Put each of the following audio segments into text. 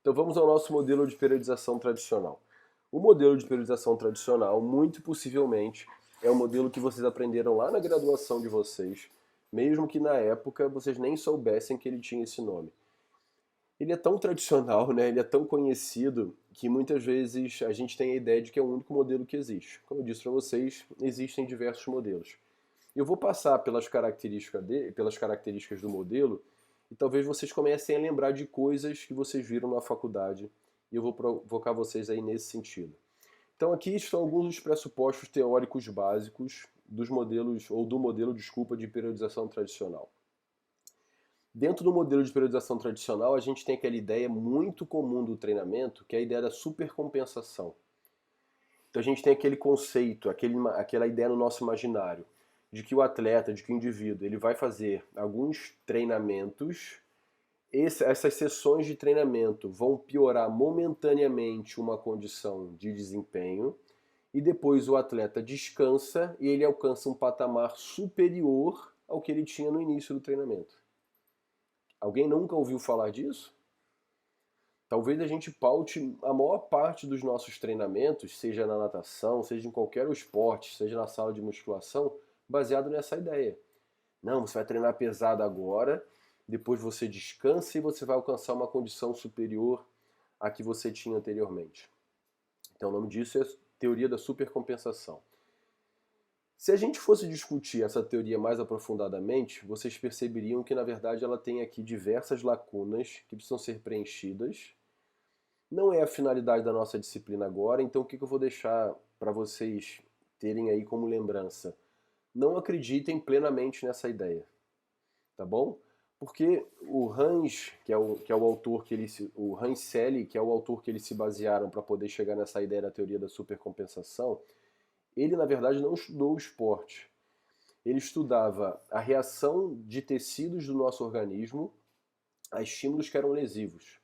Então vamos ao nosso modelo de periodização tradicional. O modelo de periodização tradicional, muito possivelmente, é o modelo que vocês aprenderam lá na graduação de vocês, mesmo que na época vocês nem soubessem que ele tinha esse nome. Ele é tão tradicional, né? Ele é tão conhecido que muitas vezes a gente tem a ideia de que é o único modelo que existe. Como eu disse para vocês, existem diversos modelos. Eu vou passar pelas características do modelo e talvez vocês comecem a lembrar de coisas que vocês viram na faculdade e eu vou provocar vocês aí nesse sentido. Então aqui estão alguns dos pressupostos teóricos básicos dos modelos, ou do modelo, desculpa, de periodização tradicional. Dentro do modelo de periodização tradicional, a gente tem aquela ideia muito comum do treinamento, que é a ideia da supercompensação. Então a gente tem aquele conceito, aquela ideia no nosso imaginário, de que o atleta, de que o indivíduo, ele vai fazer alguns treinamentos, essas sessões de treinamento vão piorar momentaneamente uma condição de desempenho, e depois o atleta descansa e ele alcança um patamar superior ao que ele tinha no início do treinamento. Alguém nunca ouviu falar disso? Talvez a gente paute a maior parte dos nossos treinamentos, seja na natação, seja em qualquer esporte, seja na sala de musculação, baseado nessa ideia. Não, você vai treinar pesado agora, depois você descansa e você vai alcançar uma condição superior à que você tinha anteriormente. Então o nome disso é teoria da supercompensação. Se a gente fosse discutir essa teoria mais aprofundadamente, vocês perceberiam que na verdade ela tem aqui diversas lacunas que precisam ser preenchidas. Não é a finalidade da nossa disciplina agora, então o que eu vou deixar para vocês terem aí como lembrança? Não acreditem plenamente nessa ideia, tá bom? Porque o Hans, que é o autor que o Hans Selye, que é o autor que eles se basearam para poder chegar nessa ideia da teoria da supercompensação, ele na verdade não estudou o esporte. Ele estudava a reação de tecidos do nosso organismo a estímulos que eram lesivos.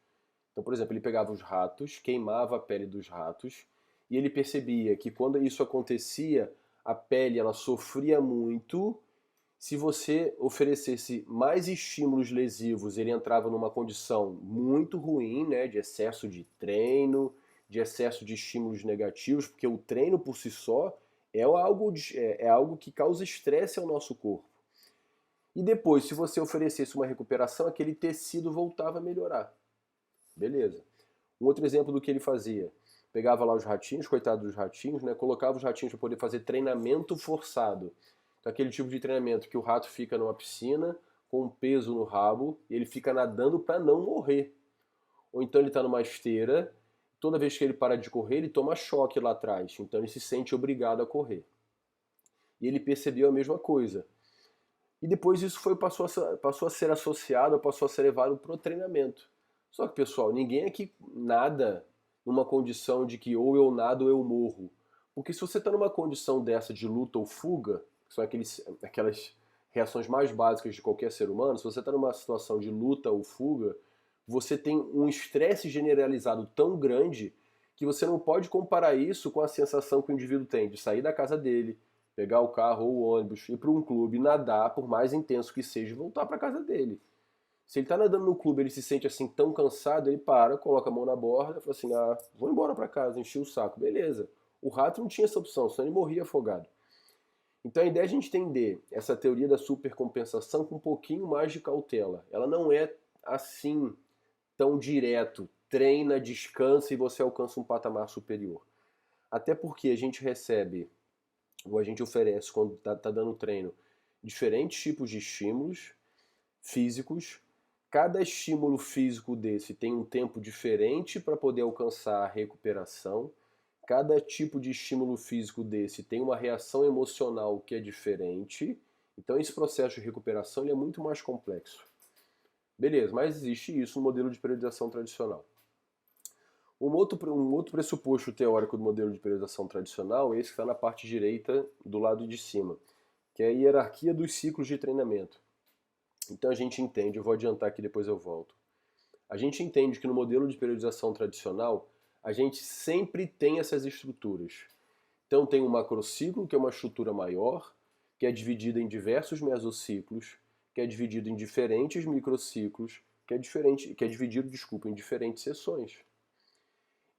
Então, por exemplo, ele pegava os ratos, queimava a pele dos ratos, e ele percebia que quando isso acontecia, a pele ela sofria muito. Se você oferecesse mais estímulos lesivos, ele entrava numa condição muito ruim, né, de excesso de treino, de excesso de estímulos negativos, porque o treino por si só é algo que causa estresse ao nosso corpo. E depois, se você oferecesse uma recuperação, aquele tecido voltava a melhorar. Beleza. Um outro exemplo do que ele fazia. Pegava lá os ratinhos, coitado dos ratinhos, né? Colocava os ratinhos para poder fazer treinamento forçado. Então, aquele tipo de treinamento que o rato fica numa piscina com um peso no rabo e ele fica nadando para não morrer. Ou então ele está numa esteira, toda vez que ele para de correr, ele toma choque lá atrás. Então ele se sente obrigado a correr. E ele percebeu a mesma coisa. E depois isso passou a ser associado, passou a ser levado para o treinamento. Só que, pessoal, ninguém aqui nada numa condição de que ou eu nado ou eu morro. Porque se você está numa condição dessa de luta ou fuga, que são aquelas reações mais básicas de qualquer ser humano, se você está numa situação de luta ou fuga, você tem um estresse generalizado tão grande que você não pode comparar isso com a sensação que o indivíduo tem de sair da casa dele, pegar o carro ou o ônibus, ir para um clube, nadar, por mais intenso que seja, e voltar para casa dele. Se ele está nadando no clube, ele se sente assim tão cansado, ele para, coloca a mão na borda e fala assim: ah, vou embora para casa, enchi o saco. Beleza. O rato não tinha essa opção, senão ele morria afogado. Então a ideia é a gente entender essa teoria da supercompensação com um pouquinho mais de cautela. Ela não é assim tão direto. Treina, descansa e você alcança um patamar superior. Até porque a gente recebe, ou a gente oferece quando está dando treino, diferentes tipos de estímulos físicos. Cada estímulo físico desse tem um tempo diferente para poder alcançar a recuperação. Cada tipo de estímulo físico desse tem uma reação emocional que é diferente. Então esse processo de recuperação ele é muito mais complexo. Beleza, mas existe isso no modelo de periodização tradicional. Um outro pressuposto teórico do modelo de periodização tradicional é esse que está na parte direita do lado de cima, que é a hierarquia dos ciclos de treinamento. Então a gente entende, eu vou adiantar aqui depois eu volto. A gente entende que no modelo de periodização tradicional, a gente sempre tem essas estruturas. Então tem um macrociclo, que é uma estrutura maior, que é dividida em diversos mesociclos, que é dividido em diferentes microciclos, que é diferente, que é dividido, desculpa, em diferentes sessões.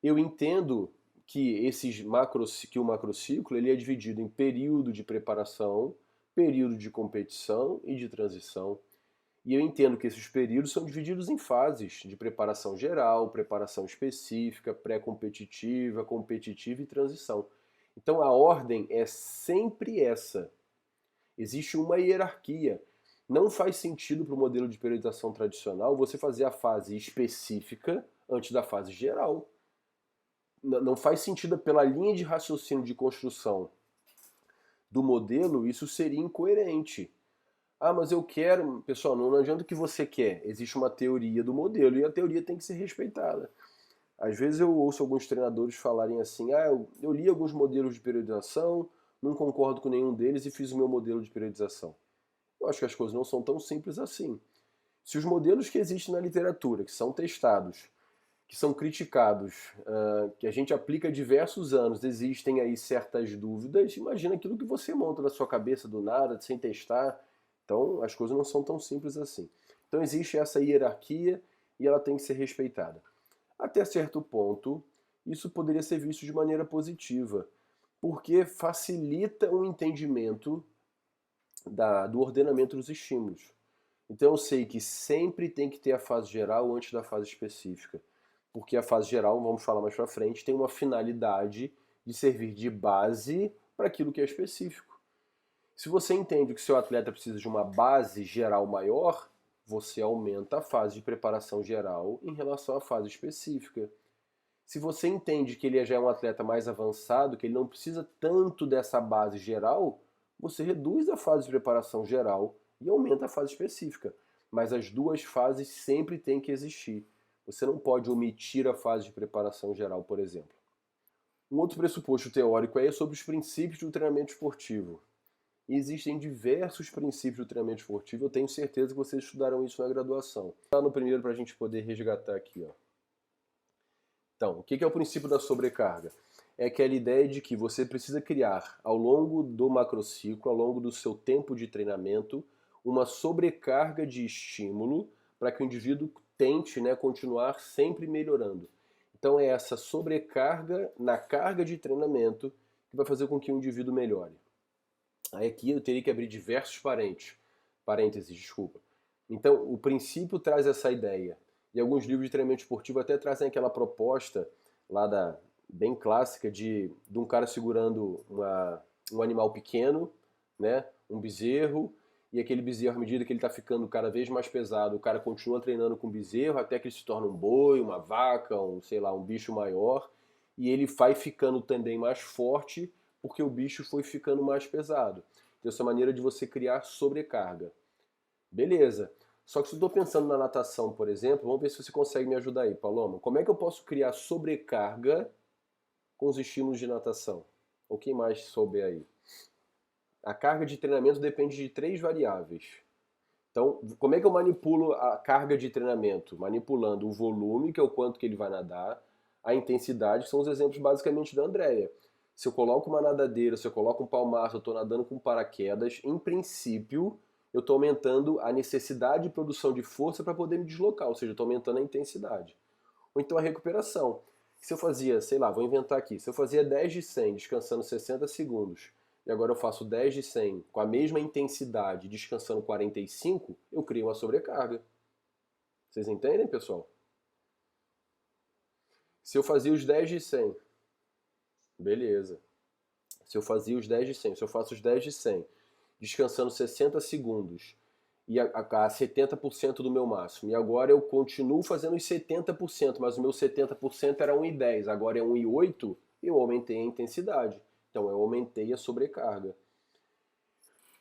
Eu entendo que que o macrociclo ele é dividido em período de preparação, período de competição e de transição. E eu entendo que esses períodos são divididos em fases de preparação geral, preparação específica, pré-competitiva, competitiva e transição. Então a ordem é sempre essa. Existe uma hierarquia. Não faz sentido para o modelo de periodização tradicional você fazer a fase específica antes da fase geral. Não faz sentido pela linha de raciocínio de construção do modelo, isso seria incoerente. Ah, mas eu quero... Pessoal, não adianta o que você quer. Existe uma teoria do modelo e a teoria tem que ser respeitada. Às vezes eu ouço alguns treinadores falarem assim, eu li alguns modelos de periodização, não concordo com nenhum deles e fiz o meu modelo de periodização. Eu acho que as coisas não são tão simples assim. Se os modelos que existem na literatura, que são testados, que são criticados, que a gente aplica há diversos anos, existem aí certas dúvidas, imagina aquilo que você monta na sua cabeça do nada, sem testar. Então as coisas não são tão simples assim. Então existe essa hierarquia e ela tem que ser respeitada. Até certo ponto, isso poderia ser visto de maneira positiva, porque facilita o entendimento do ordenamento dos estímulos. Então eu sei que sempre tem que ter a fase geral antes da fase específica, porque a fase geral, vamos falar mais para frente, tem uma finalidade de servir de base para aquilo que é específico. Se você entende que seu atleta precisa de uma base geral maior, você aumenta a fase de preparação geral em relação à fase específica. Se você entende que ele já é um atleta mais avançado, que ele não precisa tanto dessa base geral, você reduz a fase de preparação geral e aumenta a fase específica. Mas as duas fases sempre têm que existir. Você não pode omitir a fase de preparação geral, por exemplo. Um outro pressuposto teórico é sobre os princípios do treinamento esportivo. E existem diversos princípios do treinamento esportivo, eu tenho certeza que vocês estudaram isso na graduação. Está no primeiro para a gente poder resgatar aqui. Ó. Então, o que é o princípio da sobrecarga? É aquela ideia de que você precisa criar, ao longo do macrociclo, ao longo do seu tempo de treinamento, uma sobrecarga de estímulo para que o indivíduo tente, né, continuar sempre melhorando. Então é essa sobrecarga na carga de treinamento que vai fazer com que o indivíduo melhore. Aí aqui eu teria que abrir diversos parênteses, desculpa. Então, o princípio traz essa ideia. E alguns livros de treinamento esportivo até trazem aquela proposta lá bem clássica de um cara segurando um animal pequeno, né, um bezerro, e aquele bezerro, à medida que ele está ficando cada vez mais pesado, o cara continua treinando com o bezerro até que ele se torna um boi, uma vaca, sei lá, um bicho maior, e ele vai ficando também mais forte porque o bicho foi ficando mais pesado. Então, essa maneira de você criar sobrecarga. Beleza. Só que se eu estou pensando na natação, por exemplo, vamos ver se você consegue me ajudar aí, Paloma. Como é que eu posso criar sobrecarga com os estímulos de natação? Ou quem mais souber aí? A carga de treinamento depende de 3 variáveis. Então, como é que eu manipulo a carga de treinamento? Manipulando o volume, que é o quanto que ele vai nadar, a intensidade, que são os exemplos basicamente da Andrea. Se eu coloco uma nadadeira, se eu coloco um palmar, se eu estou nadando com paraquedas, em princípio, eu estou aumentando a necessidade de produção de força para poder me deslocar, ou seja, eu estou aumentando a intensidade. Ou então a recuperação. Se eu fazia, sei lá, vou inventar aqui, se eu fazia 10 de 100 descansando 60 segundos, e agora eu faço 10 de 100 com a mesma intensidade, descansando 45, eu crio uma sobrecarga. Vocês entendem, pessoal? Se eu fazia os 10 de 100, beleza. Se eu fazia os 10 de 100, se eu faço os 10 de 100, descansando 60 segundos e a 70% do meu máximo, e agora eu continuo fazendo os 70%, mas o meu 70% era 1,10, agora é 1,8, eu aumentei a intensidade. Então eu aumentei a sobrecarga.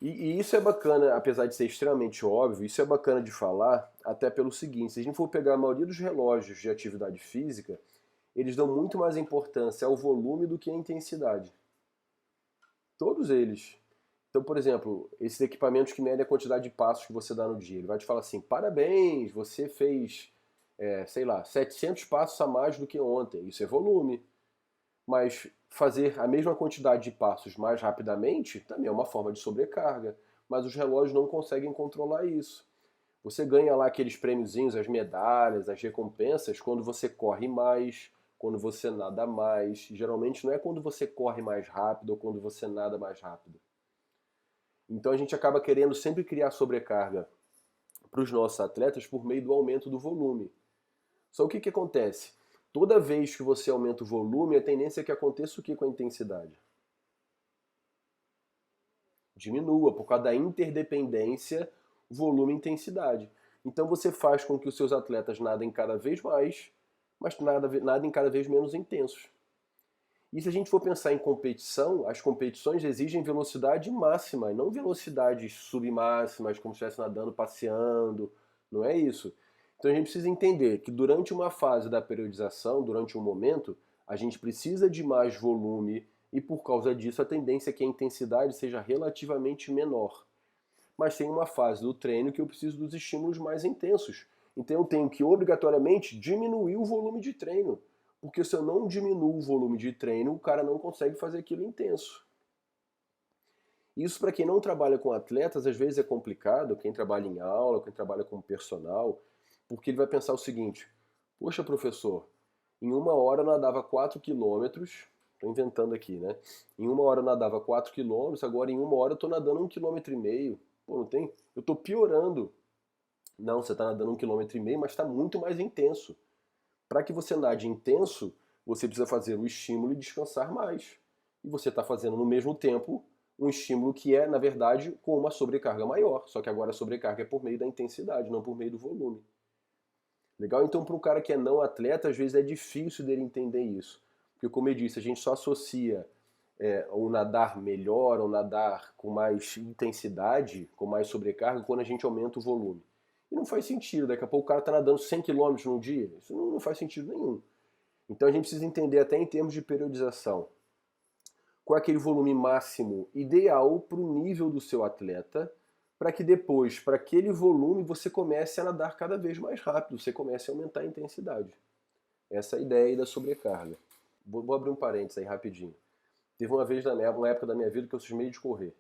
E isso é bacana, apesar de ser extremamente óbvio, isso é bacana de falar, até pelo seguinte, se a gente for pegar a maioria dos relógios de atividade física, eles dão muito mais importância ao volume do que à intensidade. Todos eles. Então, por exemplo, esses equipamentos que medem a quantidade de passos que você dá no dia, ele vai te falar assim, parabéns, você fez, sei lá, 700 passos a mais do que ontem. Isso é volume. Mas fazer a mesma quantidade de passos mais rapidamente também é uma forma de sobrecarga. Mas os relógios não conseguem controlar isso. Você ganha lá aqueles prêmiozinhos, as medalhas, as recompensas, quando você corre mais, quando você nada mais. Geralmente não é quando você corre mais rápido ou quando você nada mais rápido. Então a gente acaba querendo sempre criar sobrecarga para os nossos atletas por meio do aumento do volume. Só o que, que acontece? Toda vez que você aumenta o volume, a tendência é que aconteça o que com a intensidade? Diminua, por causa da interdependência volume-intensidade. Então você faz com que os seus atletas nadem cada vez mais, mas nadem cada vez menos intensos. E se a gente for pensar em competição, as competições exigem velocidade máxima, e não velocidades submáximas, como se estivesse nadando, passeando. Não é isso. Então a gente precisa entender que durante uma fase da periodização, durante um momento, a gente precisa de mais volume e por causa disso a tendência é que a intensidade seja relativamente menor. Mas tem uma fase do treino que eu preciso dos estímulos mais intensos. Então eu tenho que obrigatoriamente diminuir o volume de treino. Porque se eu não diminuo o volume de treino, o cara não consegue fazer aquilo intenso. Isso para quem não trabalha com atletas, às vezes é complicado, quem trabalha em aula, quem trabalha com personal, porque ele vai pensar o seguinte: poxa, professor, em uma hora eu nadava 4 quilômetros, estou inventando aqui, né? Em uma hora eu nadava 4 quilômetros, agora em uma hora eu estou nadando 1,5 km. Pô, não tem? Eu estou piorando. Não, você está nadando 1,5 km, mas está muito mais intenso. Para que você nade intenso, você precisa fazer o estímulo e descansar mais. E você está fazendo no mesmo tempo um estímulo que é, na verdade, com uma sobrecarga maior. Só que agora a sobrecarga é por meio da intensidade, não por meio do volume. Legal? Então, para um cara que é não atleta, às vezes é difícil dele entender isso. Porque, como eu disse, a gente só associa o nadar melhor, ou nadar com mais intensidade, com mais sobrecarga, quando a gente aumenta o volume. E não faz sentido. Daqui a pouco o cara está nadando 100 km num dia. Isso não faz sentido nenhum. Então a gente precisa entender até em termos de periodização qual é aquele volume máximo ideal para o nível do seu atleta, para que depois, para aquele volume, você comece a nadar cada vez mais rápido, você comece a aumentar a intensidade. Essa é a ideia aí da sobrecarga. Vou abrir um parênteses aí rapidinho. Teve uma vez uma época da minha vida que eu cismei de correr.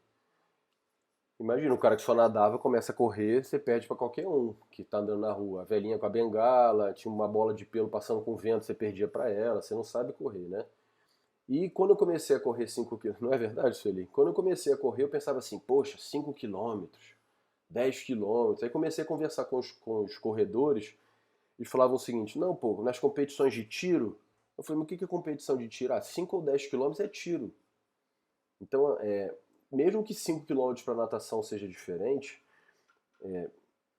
Imagina, um cara que só nadava, começa a correr, você perde para qualquer um que tá andando na rua. A velhinha com a bengala, tinha uma bola de pelo passando com vento, você perdia para ela, você não sabe correr, né? E quando eu comecei a correr 5 km, não é verdade, Sueli? Quando eu comecei a correr, eu pensava assim, poxa, 5 quilômetros, 10 quilômetros. Aí comecei a conversar com os corredores e falavam o seguinte, não, pô, nas competições de tiro, eu falei, mas o que é competição de tiro? Ah, 5 ou 10 quilômetros é tiro. Então, mesmo que 5 quilômetros para natação seja diferente,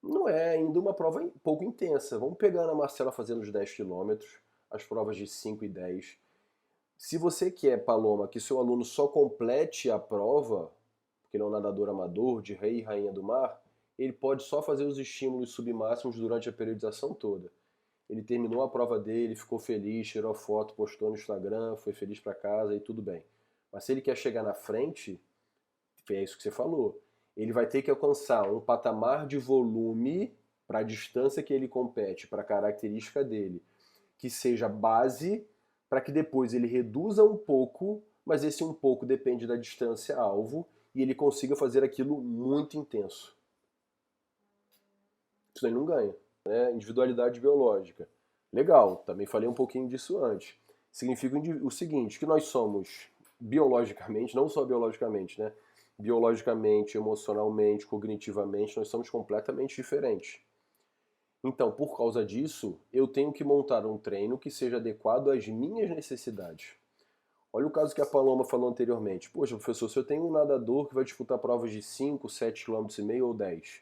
não é ainda uma prova pouco intensa. Vamos pegar a Ana Marcela fazendo os 10 quilômetros, as provas de 5 e 10. Se você quer, Paloma, que seu aluno só complete a prova, porque ele é um nadador amador, de rei e rainha do mar, ele pode só fazer os estímulos submáximos durante a periodização toda. Ele terminou a prova dele, ficou feliz, tirou foto, postou no Instagram, foi feliz para casa e tudo bem. Mas se ele quer chegar na frente, é isso que você falou. Ele vai ter que alcançar um patamar de volume para a distância que ele compete, para a característica dele, que seja base, para que depois ele reduza um pouco, mas esse um pouco depende da distância alvo e ele consiga fazer aquilo muito intenso. Isso ele não ganha, né? Individualidade biológica. Legal, também falei um pouquinho disso antes. Significa o seguinte, que nós somos biologicamente, não só biologicamente, né? Biologicamente, emocionalmente, cognitivamente, nós somos completamente diferentes. Então, por causa disso, eu tenho que montar um treino que seja adequado às minhas necessidades. Olha o caso que a Paloma falou anteriormente. Poxa, professor, se eu tenho um nadador que vai disputar provas de 5, 7,5 km ou 10,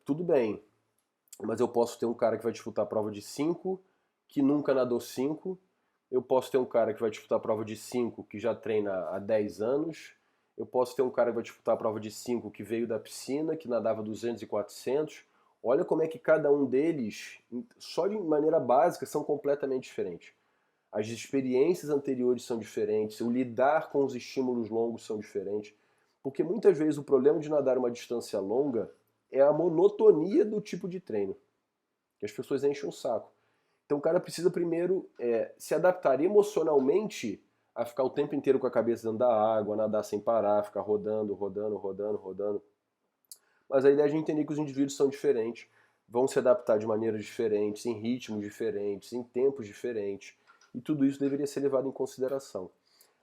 tudo bem, mas eu posso ter um cara que vai disputar a prova de 5, que nunca nadou 5. Eu posso ter um cara que vai disputar a prova de 5, que já treina há 10 anos. Eu posso ter um cara que vai disputar a prova de 5, que veio da piscina, que nadava 200 e 400. Olha como é que cada um deles, só de maneira básica, são completamente diferentes. As experiências anteriores são diferentes, o lidar com os estímulos longos são diferentes. Porque muitas vezes o problema de nadar uma distância longa é a monotonia do tipo de treino, que as pessoas enchem o saco. Então o cara precisa primeiro se adaptar emocionalmente a ficar o tempo inteiro com a cabeça dentro da água, nadar sem parar, ficar rodando, rodando, rodando, rodando. Mas a ideia é de entender que os indivíduos são diferentes, vão se adaptar de maneiras diferentes, em ritmos diferentes, em tempos diferentes, e tudo isso deveria ser levado em consideração.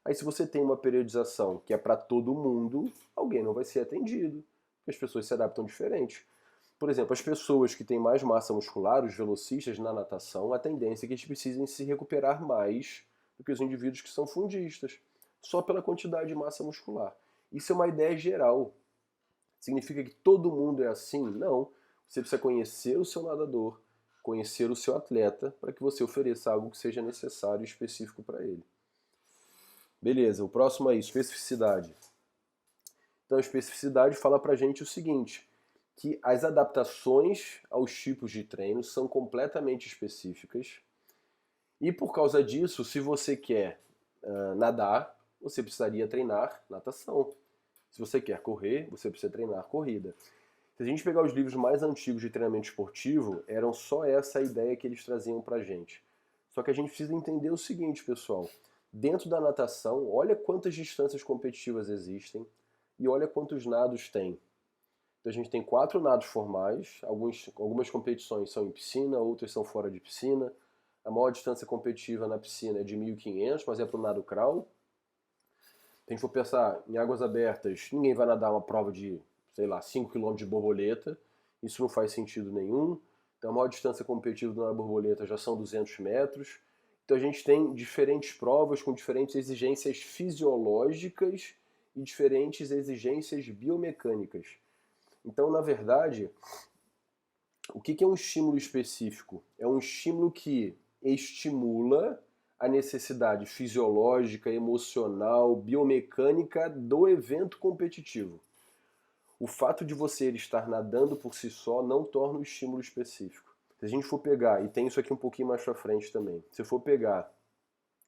Aí se você tem uma periodização que é para todo mundo, alguém não vai ser atendido, porque as pessoas se adaptam diferente. Por exemplo, as pessoas que têm mais massa muscular, os velocistas na natação, a tendência é que eles precisem se recuperar mais do que os indivíduos que são fundistas, só pela quantidade de massa muscular. Isso é uma ideia geral. Significa que todo mundo é assim? Não. Você precisa conhecer o seu nadador, conhecer o seu atleta, para que você ofereça algo que seja necessário e específico para ele. Beleza, o próximo é especificidade. Então, a especificidade fala pra gente o seguinte, que as adaptações aos tipos de treino são completamente específicas e por causa disso, se você quer nadar, você precisaria treinar natação. Se você quer correr, você precisa treinar corrida. Se a gente pegar os livros mais antigos de treinamento esportivo, eram só essa a ideia que eles traziam pra gente. Só que a gente precisa entender o seguinte, pessoal. Dentro da natação, olha quantas distâncias competitivas existem e olha quantos nados tem. Então a gente tem 4 nados formais, algumas competições são em piscina, outras são fora de piscina. A maior distância competitiva na piscina é de 1.500, mas é para o nado crawl. Se a gente for pensar em águas abertas, ninguém vai nadar uma prova de, sei lá, 5 km de borboleta. Isso não faz sentido nenhum. Então a maior distância competitiva do nado borboleta já são 200 metros. Então a gente tem diferentes provas com diferentes exigências fisiológicas e diferentes exigências biomecânicas. Então, na verdade, o que é um estímulo específico? É um estímulo que estimula a necessidade fisiológica, emocional, biomecânica do evento competitivo. O fato de você estar nadando por si só não torna o estímulo específico. Se a gente for pegar, e tem isso aqui um pouquinho mais pra frente também, se eu for pegar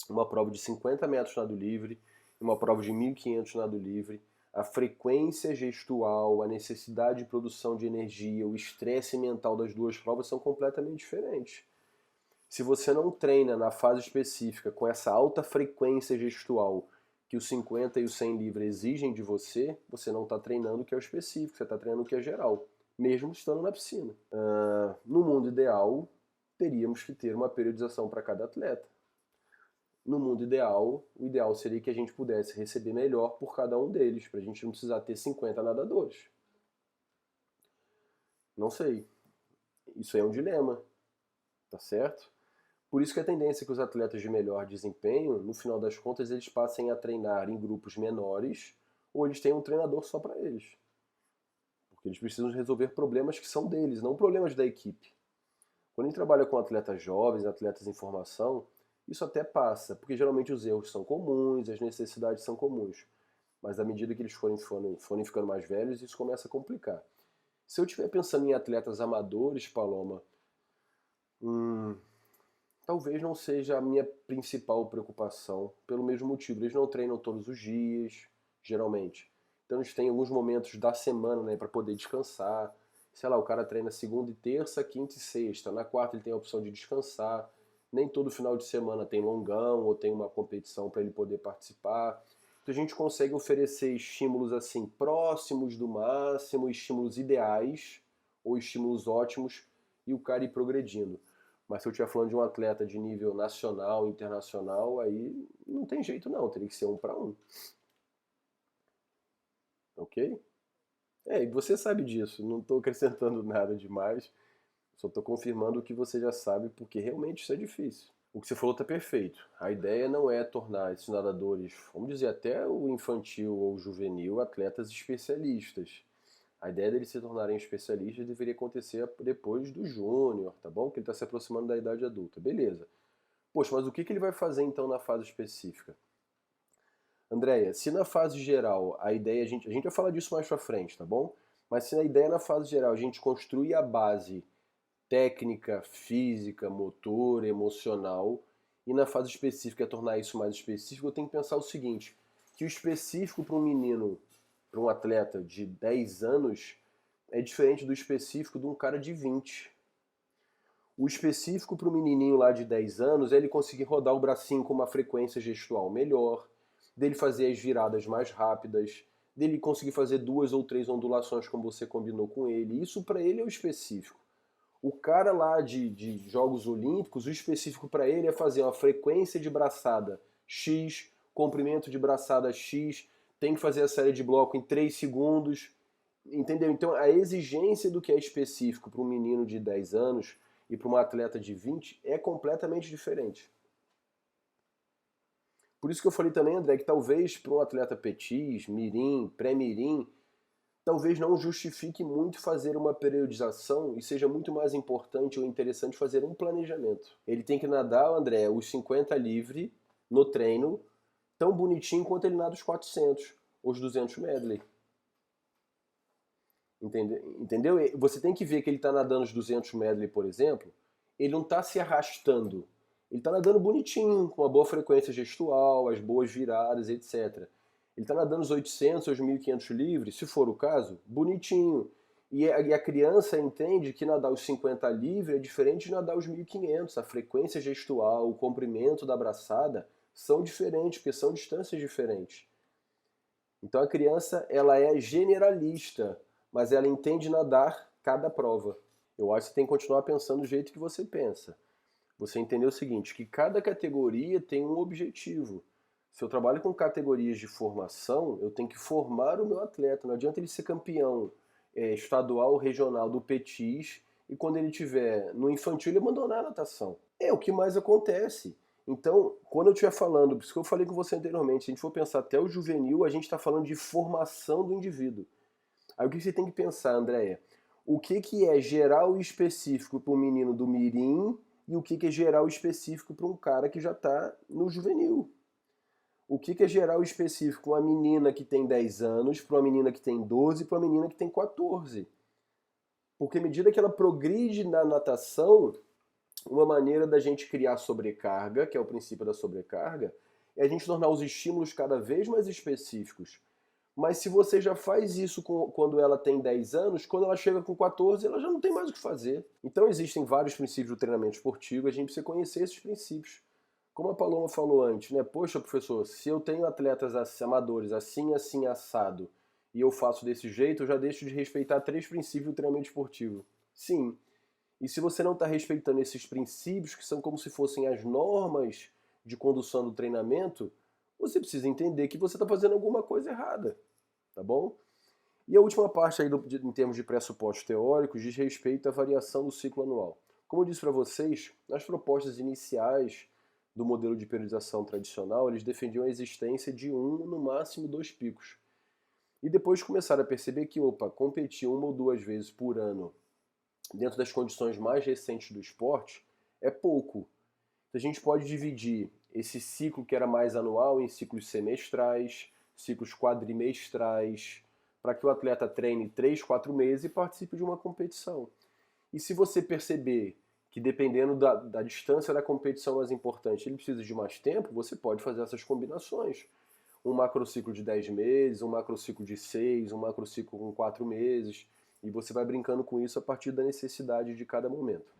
uma prova de 50 metros nado livre e uma prova de 1.500 nado livre, a frequência gestual, a necessidade de produção de energia, o estresse mental das duas provas são completamente diferentes. Se você não treina na fase específica com essa alta frequência gestual que os 50 e o 100 livre exigem de você, você não está treinando o que é o específico, você está treinando o que é geral, mesmo estando na piscina. No mundo ideal, teríamos que ter uma periodização para cada atleta. No mundo ideal, o ideal seria que a gente pudesse receber melhor por cada um deles, para a gente não precisar ter 50 nadadores. Não sei. Isso aí é um dilema, tá certo? Por isso que a tendência é que os atletas de melhor desempenho, no final das contas, eles passem a treinar em grupos menores ou eles têm um treinador só para eles. Porque eles precisam resolver problemas que são deles, não problemas da equipe. Quando a gente trabalha com atletas jovens, atletas em formação, isso até passa, porque geralmente os erros são comuns, as necessidades são comuns. Mas à medida que eles forem ficando mais velhos, isso começa a complicar. Se eu estiver pensando em atletas amadores, Paloma, talvez não seja a minha principal preocupação, pelo mesmo motivo. Eles não treinam todos os dias, geralmente. Então eles têm alguns momentos da semana, né, para poder descansar. Sei lá, o cara treina segunda e terça, quinta e sexta. Na quarta ele tem a opção de descansar. Nem todo final de semana tem longão ou tem uma competição para ele poder participar. Então a gente consegue oferecer estímulos assim próximos do máximo, estímulos ideais ou estímulos ótimos e o cara ir progredindo. Mas se eu estiver falando de um atleta de nível nacional, internacional, aí não tem jeito não, teria que ser 1 para 1. Ok? E você sabe disso, não estou acrescentando nada demais, só estou confirmando o que você já sabe, porque realmente isso é difícil. O que você falou está perfeito. A ideia não é tornar esses nadadores, vamos dizer, até o infantil ou o juvenil, atletas especialistas. A ideia deles se tornarem especialistas deveria acontecer depois do júnior, tá bom? Que ele está se aproximando da idade adulta. Beleza. Poxa, mas o que ele vai fazer então na fase específica? Andréia, se na fase geral a ideia, a gente vai falar disso mais pra frente, tá bom? Mas se na ideia na fase geral a gente construir a base técnica, física, motor, emocional, e na fase específica é tornar isso mais específico, eu tenho que pensar o seguinte, que o específico para um menino, para um atleta de 10 anos, é diferente do específico de um cara de 20. O específico para o menininho lá de 10 anos é ele conseguir rodar o bracinho com uma frequência gestual melhor, dele fazer as viradas mais rápidas, dele conseguir fazer 2 ou 3 ondulações como você combinou com ele. Isso para ele é o específico. O cara lá de Jogos Olímpicos, o específico para ele é fazer uma frequência de braçada X, comprimento de braçada X, tem que fazer a série de bloco em 3 segundos, entendeu? Então a exigência do que é específico para um menino de 10 anos e para uma atleta de 20 é completamente diferente. Por isso que eu falei também, André, que talvez para um atleta petis, mirim, pré-mirim, talvez não justifique muito fazer uma periodização e seja muito mais importante ou interessante fazer um planejamento. Ele tem que nadar, André, os 50 livre no treino, tão bonitinho quanto ele nada os 400 ou os 200 medley. Entendeu? Você tem que ver que ele está nadando os 200 medley, por exemplo, ele não está se arrastando. Ele está nadando bonitinho, com uma boa frequência gestual, as boas viradas, etc. Ele está nadando os 800, os 1500 livres, se for o caso, bonitinho. E a criança entende que nadar os 50 livre é diferente de nadar os 1500. A frequência gestual, o comprimento da braçada são diferentes, porque são distâncias diferentes. Então a criança ela é generalista, mas ela entende nadar cada prova. Eu acho que você tem que continuar pensando do jeito que você pensa. Você entendeu o seguinte, que cada categoria tem um objetivo. Se eu trabalho com categorias de formação, eu tenho que formar o meu atleta. Não adianta ele ser campeão estadual ou regional do petis e quando ele estiver no infantil ele abandonar a natação. É o que mais acontece. Então, quando eu estiver falando, por isso que eu falei com você anteriormente, se a gente for pensar até o juvenil, a gente está falando de formação do indivíduo. Aí o que você tem que pensar, Andréia? O que é geral e específico para o menino do mirim e o que é geral e específico para um cara que já está no juvenil? O que é geral e específico para uma menina que tem 10 anos, para uma menina que tem 12, para uma menina que tem 14? Porque à medida que ela progride na natação, uma maneira da gente criar sobrecarga, que é o princípio da sobrecarga, é a gente tornar os estímulos cada vez mais específicos. Mas se você já faz isso quando ela tem 10 anos, quando ela chega com 14, ela já não tem mais o que fazer. Então existem vários princípios do treinamento esportivo, a gente precisa conhecer esses princípios. Como a Paloma falou antes, né? Poxa, professor, se eu tenho atletas amadores assim, assim, assado, e eu faço desse jeito, eu já deixo de respeitar 3 princípios do treinamento esportivo. Sim. E se você não está respeitando esses princípios, que são como se fossem as normas de condução do treinamento, você precisa entender que você está fazendo alguma coisa errada, tá bom? E a última parte aí em termos de pressupostos teóricos diz respeito à variação do ciclo anual. Como eu disse para vocês, nas propostas iniciais do modelo de periodização tradicional, eles defendiam a existência de no máximo 2 picos. E depois começaram a perceber que, competir 1 ou 2 vezes por ano dentro das condições mais recentes do esporte é pouco. A gente pode dividir esse ciclo que era mais anual em ciclos semestrais, ciclos quadrimestrais, para que o atleta treine 3, 4 meses e participe de uma competição. E se você perceber que dependendo da distância da competição mais importante, ele precisa de mais tempo, você pode fazer essas combinações. Um macrociclo de 10 meses, um macrociclo de 6, um macrociclo com 4 meses, e você vai brincando com isso a partir da necessidade de cada momento.